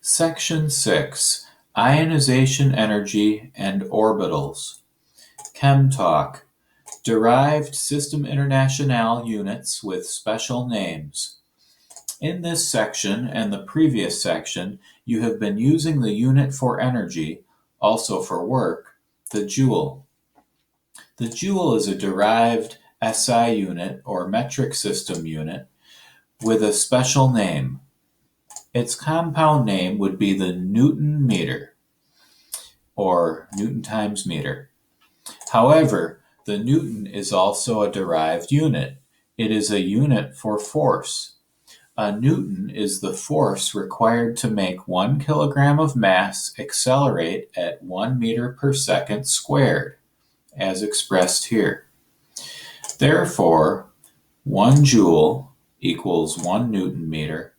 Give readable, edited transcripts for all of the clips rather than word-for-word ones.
Section 6, Ionization Energy and Orbitals. Chem Talk. Derived System International units with special names. In this section and the previous section, you have been using the unit for energy, also for work, the joule. The joule is a derived SI unit or metric system unit with a special name. Its compound name would be the Newton meter, or Newton times meter. However, the Newton is also a derived unit. It is a unit for force. A Newton is the force required to make 1 kilogram of mass accelerate at 1 meter per second squared, as expressed here. Therefore, 1 joule equals 1 Newton meter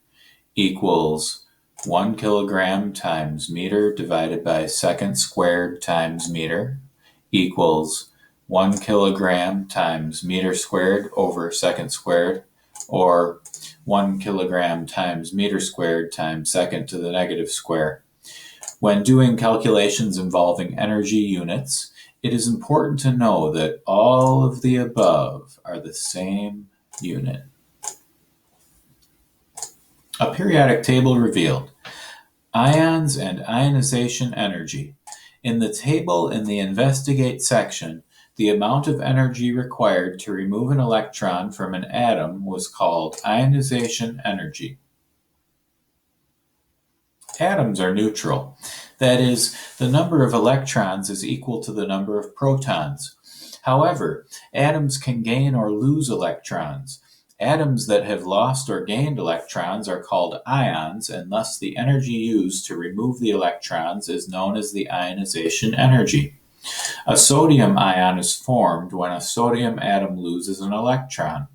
equals 1 kilogram times meter divided by second squared times meter equals 1 kilogram times meter squared over second squared, or 1 kilogram times meter squared times second to the negative square. When doing calculations involving energy units, it is important to know that all of the above are the same unit. A periodic table revealed. Ions and ionization energy. In the table in the Investigate section, the amount of energy required to remove an electron from an atom was called ionization energy. Atoms are neutral. That is, the number of electrons is equal to the number of protons. However, atoms can gain or lose electrons. Atoms that have lost or gained electrons are called ions, and thus the energy used to remove the electrons is known as the ionization energy. A sodium ion is formed when a sodium atom loses an electron,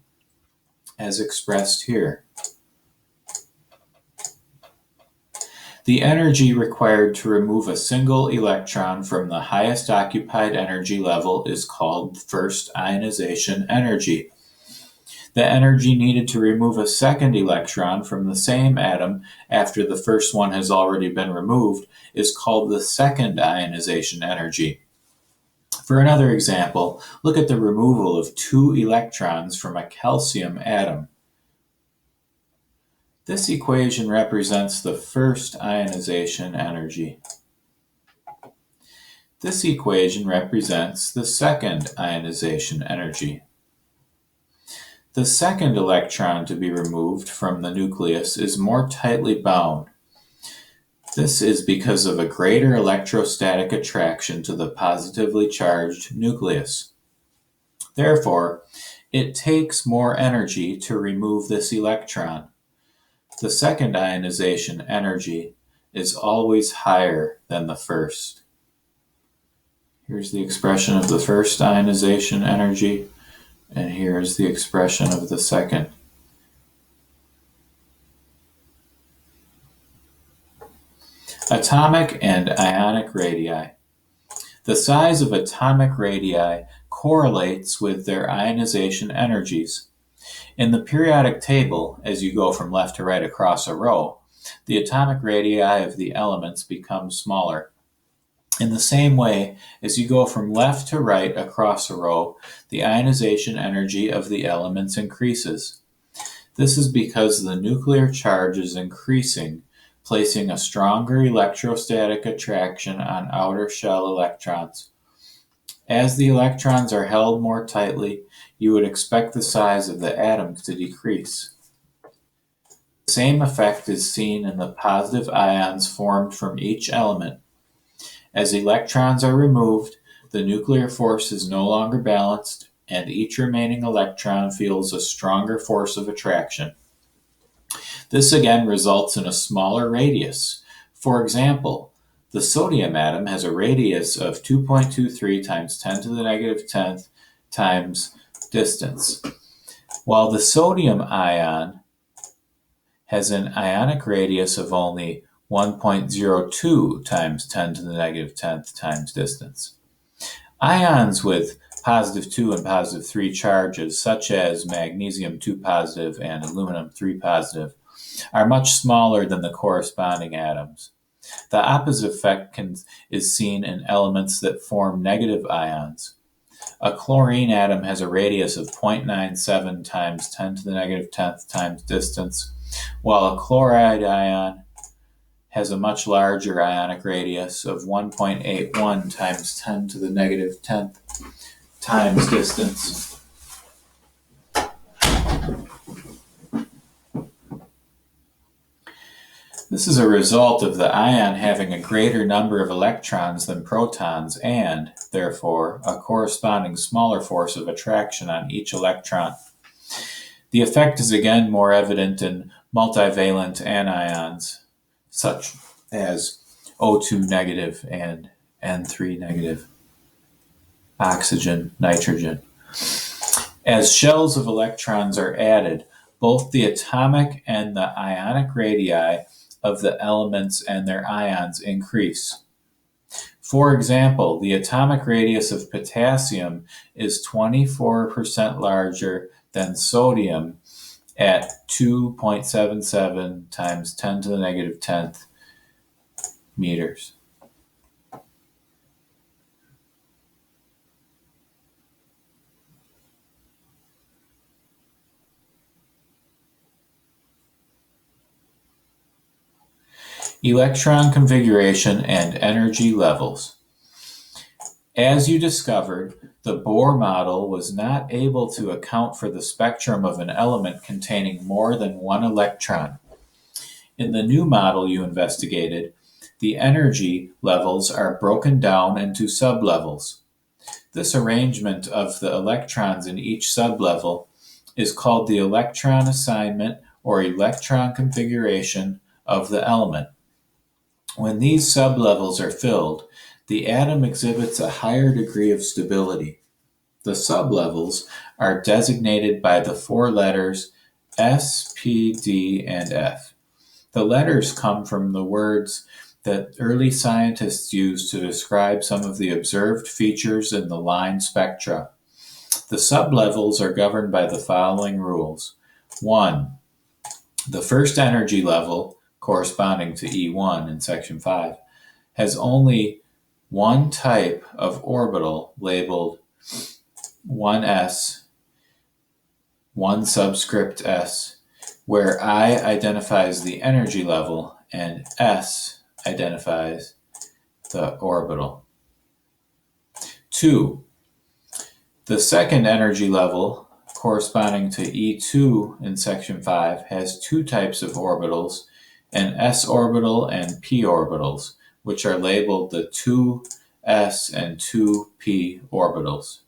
as expressed here. The energy required to remove a single electron from the highest occupied energy level is called first ionization energy. The energy needed to remove a second electron from the same atom after the first one has already been removed is called the second ionization energy. For another example, look at the removal of 2 electrons from a calcium atom. This equation represents the first ionization energy. This equation represents the second ionization energy. The second electron to be removed from the nucleus is more tightly bound. This is because of a greater electrostatic attraction to the positively charged nucleus. Therefore, it takes more energy to remove this electron. The second ionization energy is always higher than the first. Here's the expression of the first ionization energy, and here's the expression of the second. Atomic and ionic radii. The size of atomic radii correlates with their ionization energies. In the periodic table, as you go from left to right across a row, the atomic radii of the elements become smaller. In the same way, as you go from left to right across a row, the ionization energy of the elements increases. This is because the nuclear charge is increasing, placing a stronger electrostatic attraction on outer shell electrons. As the electrons are held more tightly, you would expect the size of the atoms to decrease. The same effect is seen in the positive ions formed from each element. As electrons are removed, the nuclear force is no longer balanced, and each remaining electron feels a stronger force of attraction. This again results in a smaller radius. For example, the sodium atom has a radius of 2.23 times 10 to the negative 10th times distance, while the sodium ion has an ionic radius of only 1.02 times 10 to the negative 10th times distance. Ions with positive 2 and positive 3 charges, such as magnesium 2 positive and aluminum 3 positive, are much smaller than the corresponding atoms. The opposite effect is seen in elements that form negative ions. A chlorine atom has a radius of 0.97 times 10 to the negative 10th times distance, while a chloride ion has a much larger ionic radius of 1.81 times 10 to the negative 10th times distance. This is a result of the ion having a greater number of electrons than protons and, therefore, a corresponding smaller force of attraction on each electron. The effect is again more evident in multivalent anions, such as O2 negative and N3 negative, oxygen, nitrogen. As shells of electrons are added, both the atomic and the ionic radii of the elements and their ions increase. For example, the atomic radius of potassium is 24% larger than sodium at 2.77 times 10 to the negative 10th meters. Electron configuration and energy levels. As you discovered, the Bohr model was not able to account for the spectrum of an element containing more than one electron. In the new model you investigated, the energy levels are broken down into sublevels. This arrangement of the electrons in each sublevel is called the electron assignment or electron configuration of the element. When these sublevels are filled, the atom exhibits a higher degree of stability. The sublevels are designated by the four letters S, P, D, and F. The letters come from the words that early scientists used to describe some of the observed features in the line spectra. The sublevels are governed by the following rules. 1. The first energy level, corresponding to E1 in section 5, has only one type of orbital labeled 1s, 1 subscript s, where I identifies the energy level and S identifies the orbital. 2. The second energy level, corresponding to E2 in section 5, has two types of orbitals, an s orbital and p orbitals, which are labeled the 2s and 2p orbitals.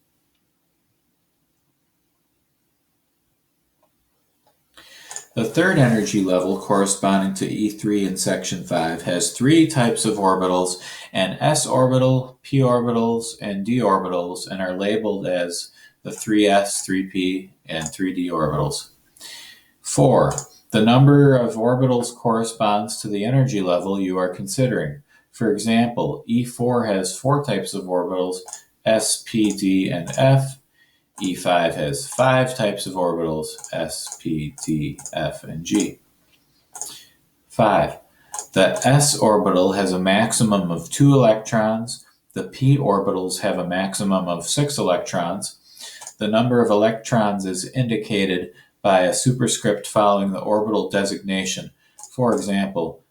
The third energy level, corresponding to E3 in section 5, has three types of orbitals, an s orbital, p orbitals, and d orbitals, and are labeled as the 3s, 3p, and 3d orbitals. 4. The number of orbitals corresponds to the energy level you are considering. For example, E4 has four types of orbitals, S, P, D, and F. E5 has five types of orbitals, S, P, D, F, and G. 5. The s orbital has a maximum of 2 electrons. The p orbitals have a maximum of 6 electrons. The number of electrons is indicated by a superscript following the orbital designation. For example,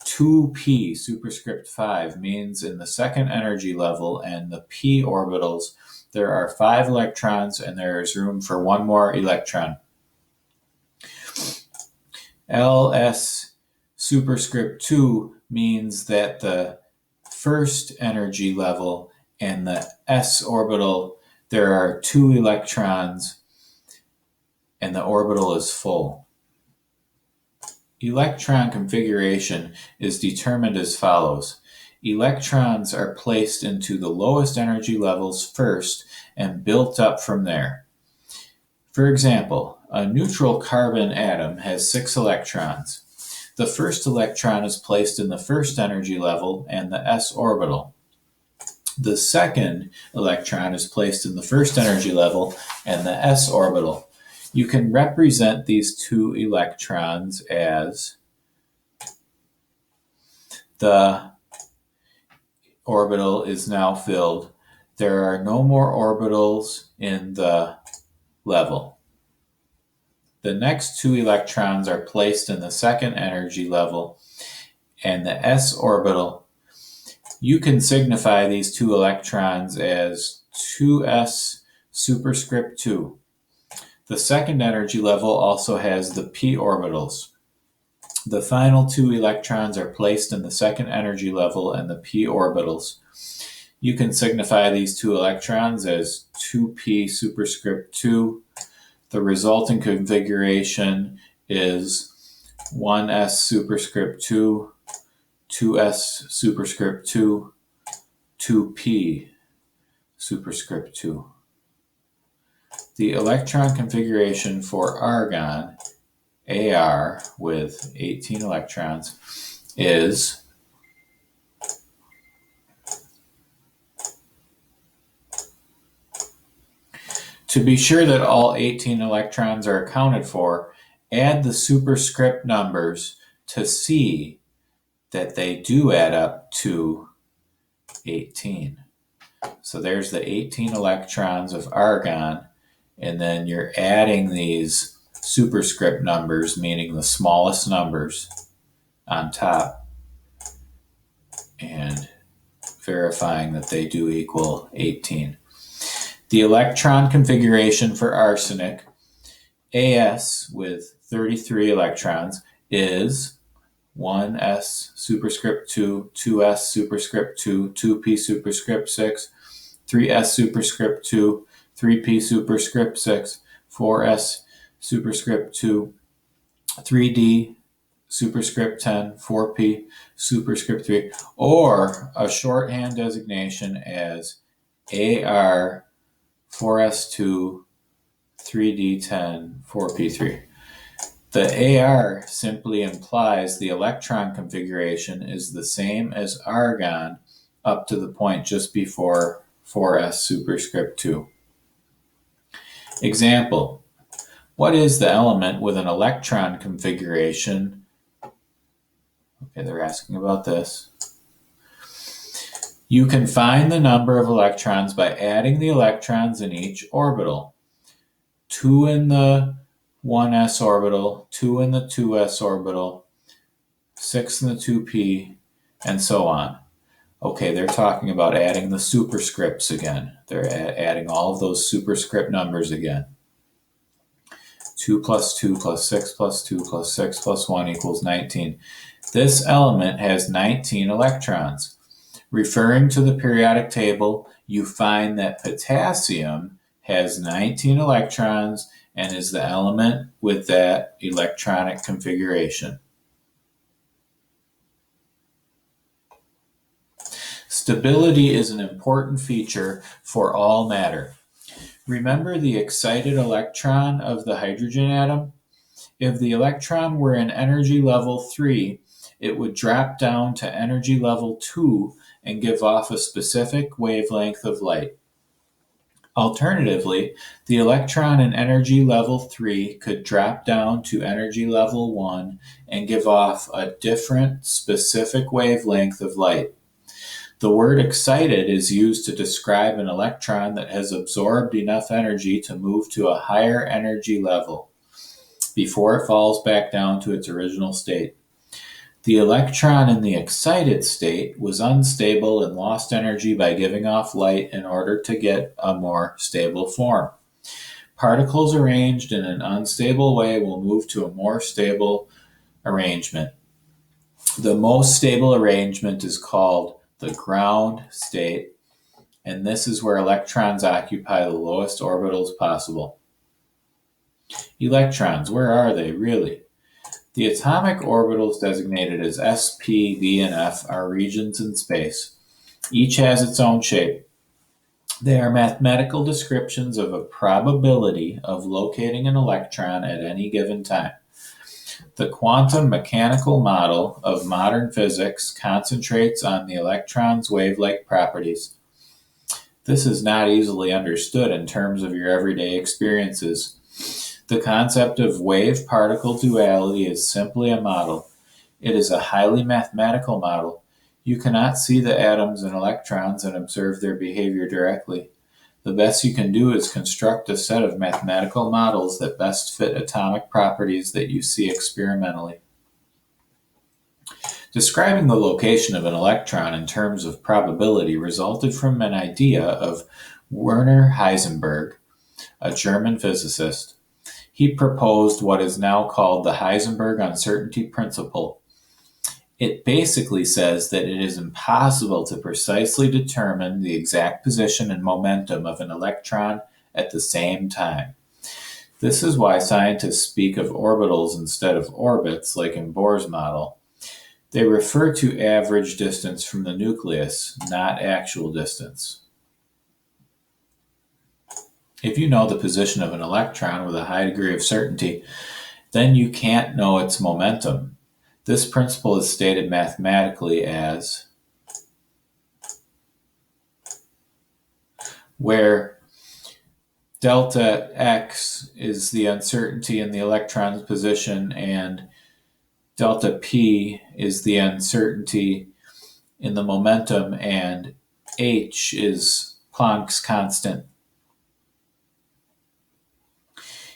2p superscript 5 means in the second energy level and the p orbitals there are 5 electrons and there is room for one more electron. LS superscript 2 means that the first energy level and the s orbital there are 2 electrons and the orbital is full. Electron configuration is determined as follows. Electrons are placed into the lowest energy levels first and built up from there. For example, a neutral carbon atom has 6 electrons. The first electron is placed in the first energy level and the s orbital. The second electron is placed in the first energy level and the s orbital. You can represent these 2 electrons as the orbital is now filled. There are no more orbitals in the level. The next 2 electrons are placed in the second energy level, and the s orbital, you can signify these 2 electrons as 2s superscript 2. The second energy level also has the p orbitals. The final 2 electrons are placed in the second energy level and the p orbitals. You can signify these 2 electrons as 2p superscript 2. The resulting configuration is 1s superscript 2, 2s superscript 2, 2p superscript 2. The electron configuration for argon, Ar with 18 electrons, is to be sure that all 18 electrons are accounted for, add the superscript numbers to see that they do add up to 18. So there's the 18 electrons of argon, and then you're adding these superscript numbers, meaning the smallest numbers, on top, and verifying that they do equal 18. The electron configuration for arsenic, As with 33 electrons, is 1s superscript 2, 2s superscript 2, 2p superscript 6, 3s superscript 2, 3p superscript 6, 4s superscript 2, 3d superscript 10, 4p superscript 3, or a shorthand designation as AR 4s2, 3d10, 4p3. The AR simply implies the electron configuration is the same as argon up to the point just before 4s superscript 2. Example: what is the element with an electron configuration? Okay, they're asking about this. You can find the number of electrons by adding the electrons in each orbital. 2 in the 1s orbital, 2 in the 2s orbital, 6 in the 2p, and so on. Okay, they're talking about adding the superscripts again. They're adding all of those superscript numbers again. 2 plus 2 plus 6 plus 2 plus 6 plus 1 equals 19. This element has 19 electrons. Referring to the periodic table, you find that potassium has 19 electrons and is the element with that electronic configuration. Stability is an important feature for all matter. Remember the excited electron of the hydrogen atom? If the electron were in energy level 3, it would drop down to energy level 2 and give off a specific wavelength of light. Alternatively, the electron in energy level 3 could drop down to energy level 1 and give off a different specific wavelength of light. The word excited is used to describe an electron that has absorbed enough energy to move to a higher energy level before it falls back down to its original state. The electron in the excited state was unstable and lost energy by giving off light in order to get a more stable form. Particles arranged in an unstable way will move to a more stable arrangement. The most stable arrangement is called the ground state, and this is where electrons occupy the lowest orbitals possible. Electrons, where are they really? The atomic orbitals designated as s, p, d, and f are regions in space. Each has its own shape. They are mathematical descriptions of a probability of locating an electron at any given time. The quantum mechanical model of modern physics concentrates on the electron's wave-like properties. This is not easily understood in terms of your everyday experiences. The concept of wave-particle duality is simply a model. It is a highly mathematical model. You cannot see the atoms and electrons and observe their behavior directly. The best you can do is construct a set of mathematical models that best fit atomic properties that you see experimentally. Describing the location of an electron in terms of probability resulted from an idea of Werner Heisenberg, a German physicist. He proposed what is now called the Heisenberg uncertainty principle. It basically says that it is impossible to precisely determine the exact position and momentum of an electron at the same time. This is why scientists speak of orbitals instead of orbits, like in Bohr's model. They refer to average distance from the nucleus, not actual distance. If you know the position of an electron with a high degree of certainty, then you can't know its momentum. This principle is stated mathematically as where delta x is the uncertainty in the electron's position and delta p is the uncertainty in the momentum and h is Planck's constant.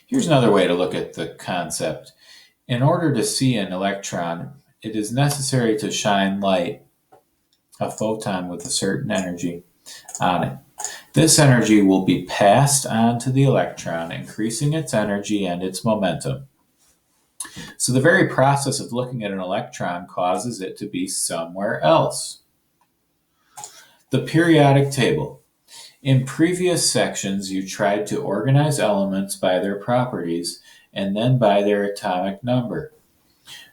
Here's another way to look at the concept. In order to see an electron, it is necessary to shine light, a photon with a certain energy, on it. This energy will be passed on to the electron, increasing its energy and its momentum. So the very process of looking at an electron causes it to be somewhere else. The periodic table. In previous sections, you tried to organize elements by their properties and then by their atomic number.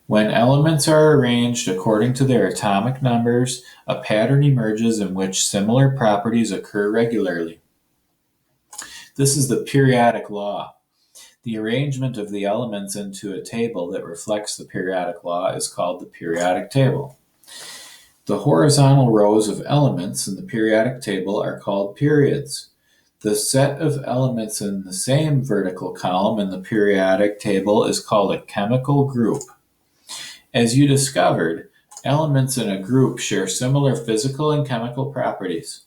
When elements are arranged according to their atomic numbers, a pattern emerges in which similar properties occur regularly. This is the periodic law. The arrangement of the elements into a table that reflects the periodic law is called the periodic table. The horizontal rows of elements in the periodic table are called periods. The set of elements in the same vertical column in the periodic table is called a chemical group. As you discovered, elements in a group share similar physical and chemical properties.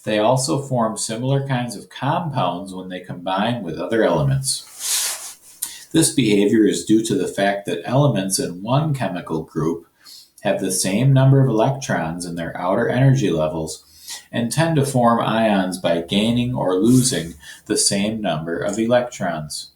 They also form similar kinds of compounds when they combine with other elements. This behavior is due to the fact that elements in one chemical group have the same number of electrons in their outer energy levels and tend to form ions by gaining or losing the same number of electrons.